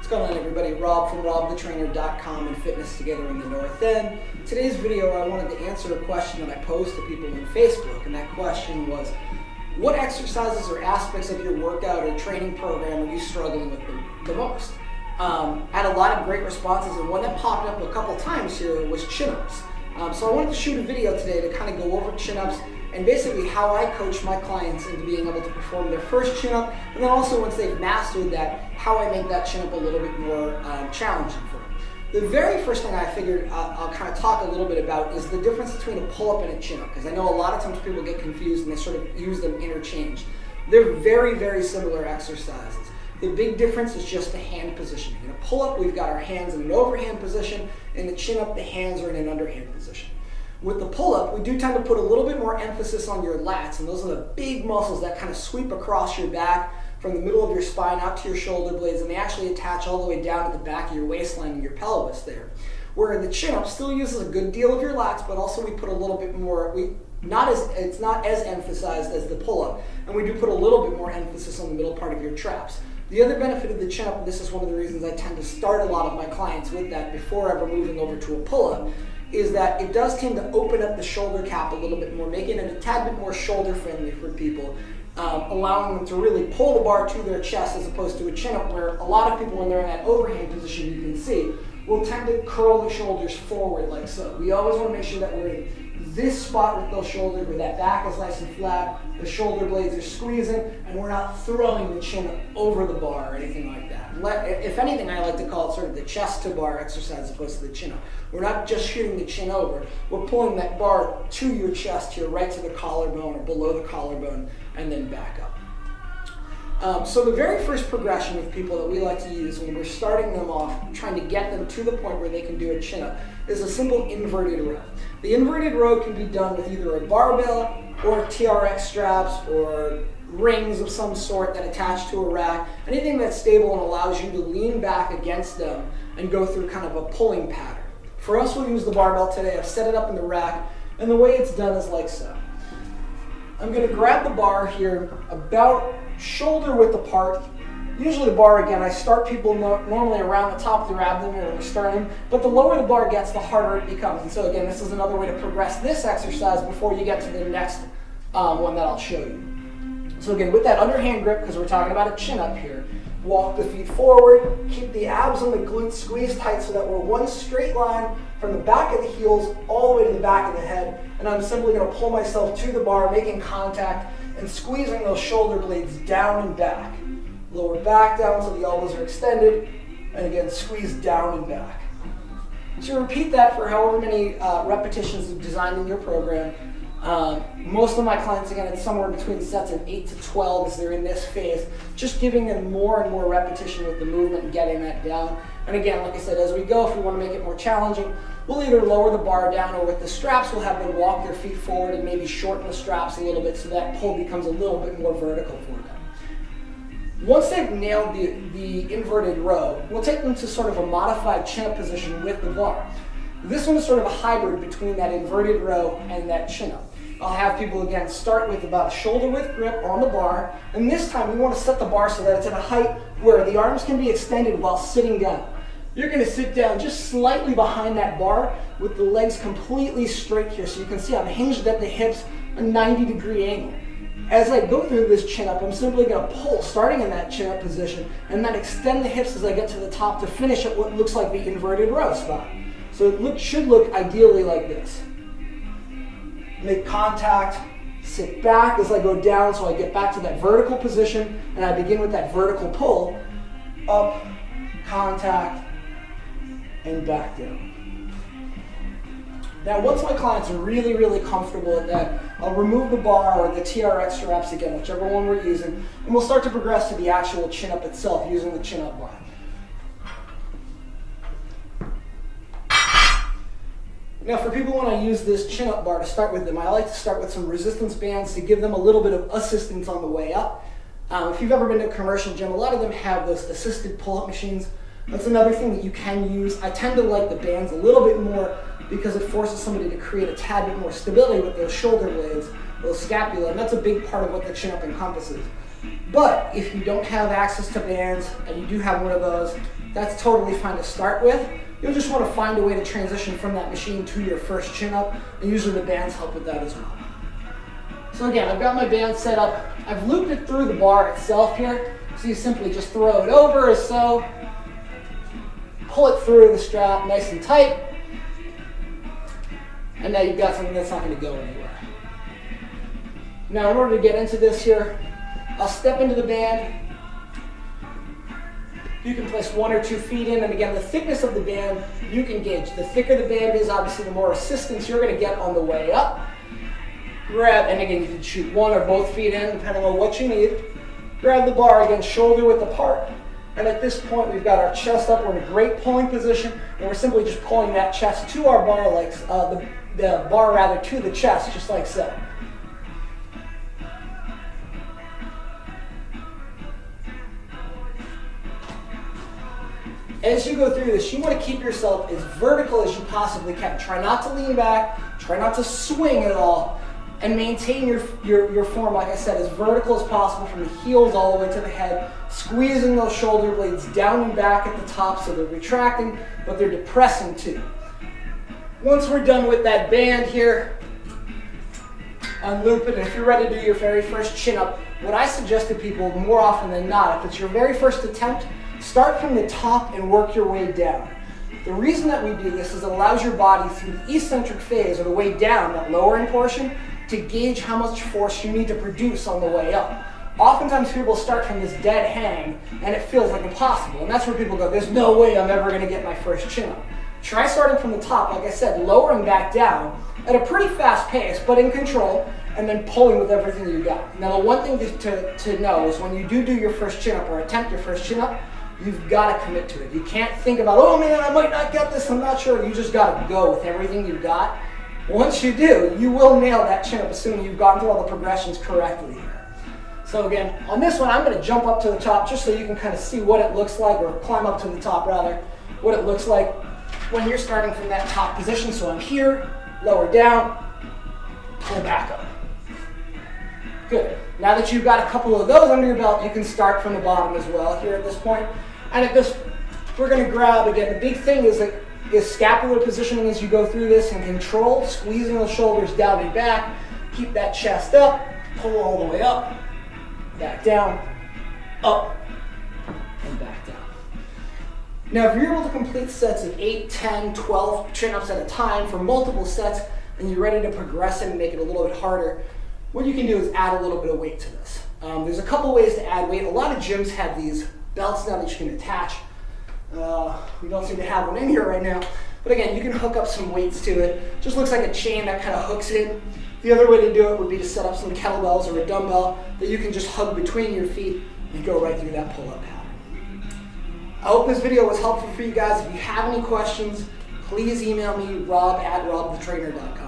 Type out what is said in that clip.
What's going on, everybody? Rob from robthetrainer.com and Fitness Together in the North End. Today's video, I wanted to answer a question that I posed to people on Facebook, and that question was, what exercises or aspects of your workout or training program are you struggling with the most? I had a lot of great responses, and one that popped up a couple times here was chin-ups. So I wanted to shoot a video today to kind of go over chin-ups and basically how I coach my clients into being able to perform their first chin-up, and then also once they've mastered that, how I make that chin-up a little bit more challenging for them. The very first thing I figured I'll kind of talk a little bit about is the difference between a pull-up and a chin-up, because I know a lot of times people get confused and they sort of use them interchanged. They're very, very similar exercises. The big difference is just the hand positioning. In a pull-up, we've got our hands in an overhand position. In the chin-up, the hands are in an underhand position. With the pull-up, we do tend to put a little bit more emphasis on your lats, and those are the big muscles that kind of sweep across your back from the middle of your spine out to your shoulder blades, and they actually attach all the way down to the back of your waistline and your pelvis there. Where the chin-up still uses a good deal of your lats, but also we put a little bit more, it's not as emphasized as the pull-up, and we do put a little bit more emphasis on the middle part of your traps. The other benefit of the chin-up, and this is one of the reasons I tend to start a lot of my clients with that before ever moving over to a pull-up, is that it does tend to open up the shoulder cap a little bit more, making it a tad bit more shoulder friendly for people, allowing them to really pull the bar to their chest as opposed to a chin-up where a lot of people when they're in that overhand position, you can see, will tend to curl the shoulders forward like so. We always want to make sure that we're in this spot with those shoulders where that back is nice and flat, the shoulder blades are squeezing, and we're not throwing the chin over the bar or anything like that. If anything, I like to call it sort of the chest to bar exercise as opposed to the chin up. We're not just shooting the chin over, we're pulling that bar to your chest here, right to the collarbone or below the collarbone, and then back up. So the very first progression with people that we like to use when we're starting them off, trying to get them to the point where they can do a chin-up, is a simple inverted row. The inverted row can be done with either a barbell or TRX straps or rings of some sort that attach to a rack, anything that's stable and allows you to lean back against them and go through kind of a pulling pattern. For us, we'll use the barbell today. I've set it up in the rack, and the way it's done is like so. I'm going to grab the bar here about shoulder width apart. Usually the bar, again, I start people normally around the top of their abdomen or their sternum, but the lower the bar gets, the harder it becomes. And so again, this is another way to progress this exercise before you get to the next one that I'll show you. So again, with that underhand grip, because we're talking about a chin up here, walk the feet forward, keep the abs and the glutes squeezed tight so that we're one straight line from the back of the heels all the way to the back of the head. And I'm simply going to pull myself to the bar, making contact and squeezing those shoulder blades down and back. Lower back down so the elbows are extended, and again, squeeze down and back. So repeat that for however many repetitions you've designed in your program. Most of my clients, again, it's somewhere between sets of 8 to 12 as they're in this phase, just giving them more and more repetition with the movement and getting that down. And again, like I said, as we go, if we want to make it more challenging, we'll either lower the bar down, or with the straps, we'll have them walk their feet forward and maybe shorten the straps a little bit so that pull becomes a little bit more vertical for them. Once they've nailed the inverted row, we'll take them to sort of a modified chin-up position with the bar. This one is sort of a hybrid between that inverted row and that chin-up. I'll have people, again, start with about a shoulder width grip on the bar, and this time we want to set the bar so that it's at a height where the arms can be extended while sitting down. You're going to sit down just slightly behind that bar with the legs completely straight here, so you can see I'm hinged at the hips, a 90-degree angle. As I go through this chin-up, I'm simply going to pull, starting in that chin-up position, and then extend the hips as I get to the top to finish at what looks like the inverted row spot. So it should look ideally like this. Make contact, sit back as I go down so I get back to that vertical position, and I begin with that vertical pull, up, contact, and back down. Now, once my clients are really, really comfortable at that, I'll remove the bar or the TRX straps again, whichever one we're using, and we'll start to progress to the actual chin-up itself using the chin-up bar. Now, for people when I use this chin-up bar to start with them, I like to start with some resistance bands to give them a little bit of assistance on the way up. If you've ever been to a commercial gym, a lot of them have those assisted pull-up machines. That's another thing that you can use. I tend to like the bands a little bit more because it forces somebody to create a tad bit more stability with those shoulder blades, those scapula, and that's a big part of what the chin-up encompasses. But if you don't have access to bands and you do have one of those, that's totally fine to start with. You'll just want to find a way to transition from that machine to your first chin-up, and usually the bands help with that as well. So again, I've got my band set up. I've looped it through the bar itself here, so you simply just throw it over as so, pull it through the strap nice and tight, and now you've got something that's not going to go anywhere. Now in order to get into this here, I'll step into the band. You can place 1 or 2 feet in, and again, the thickness of the band you can gauge. The thicker the band is, obviously the more assistance you're going to get on the way up. Grab, and again, you can shoot 1 or both feet in, depending on what you need. Grab the bar, again, shoulder width apart. And at this point, we've got our chest up. We're in a great pulling position, and we're simply just pulling that chest to our bar legs, the bar rather to the chest, just like so. As you go through this, you want to keep yourself as vertical as you possibly can. Try not to lean back, try not to swing at all, and maintain your form, like I said, as vertical as possible from the heels all the way to the head, squeezing those shoulder blades down and back at the top so they're retracting, but they're depressing too. Once we're done with that band here, unloop it, and if you're ready to do your very first chin-up, what I suggest to people more often than not, if it's your very first attempt, start from the top and work your way down. The reason that we do this is it allows your body through the eccentric phase, or the way down, that lowering portion, to gauge how much force you need to produce on the way up. Oftentimes people start from this dead hang and it feels like impossible, and that's where people go, there's no way I'm ever going to get my first chin up. Try starting from the top, like I said, lowering back down at a pretty fast pace, but in control, and then pulling with everything you got. Now the one thing to know is when you do your first chin up or attempt your first chin up, you've got to commit to it. You can't think about, oh man, I might not get this, I'm not sure. You just got to go with everything you've got. Once you do, you will nail that chin up, assuming you've gone through all the progressions correctly here. So again, on this one, I'm going to jump up to the top just so you can kind of see what it looks like, or climb up to the top rather, what it looks like when you're starting from that top position. So I'm here, lower down, pull back up. Good. Now that you've got a couple of those under your belt, you can start from the bottom as well here at this point. And at this, we're going to grab, again, the big thing is scapular positioning as you go through this, and control, squeezing the shoulders down and back. Keep that chest up, pull all the way up, back down, up, and back down. Now, if you're able to complete sets of 8, 10, 12 chin-ups at a time for multiple sets, and you're ready to progress it and make it a little bit harder, what you can do is add a little bit of weight to this. There's a couple ways to add weight. A lot of gyms have these belts now that you can attach. We don't seem to have one in here right now. But again, you can hook up some weights to it. Just looks like a chain that kind of hooks in. The other way to do it would be to set up some kettlebells or a dumbbell that you can just hug between your feet and go right through that pull-up pattern. I hope this video was helpful for you guys. If you have any questions, please email me, rob@robthetrainer.com.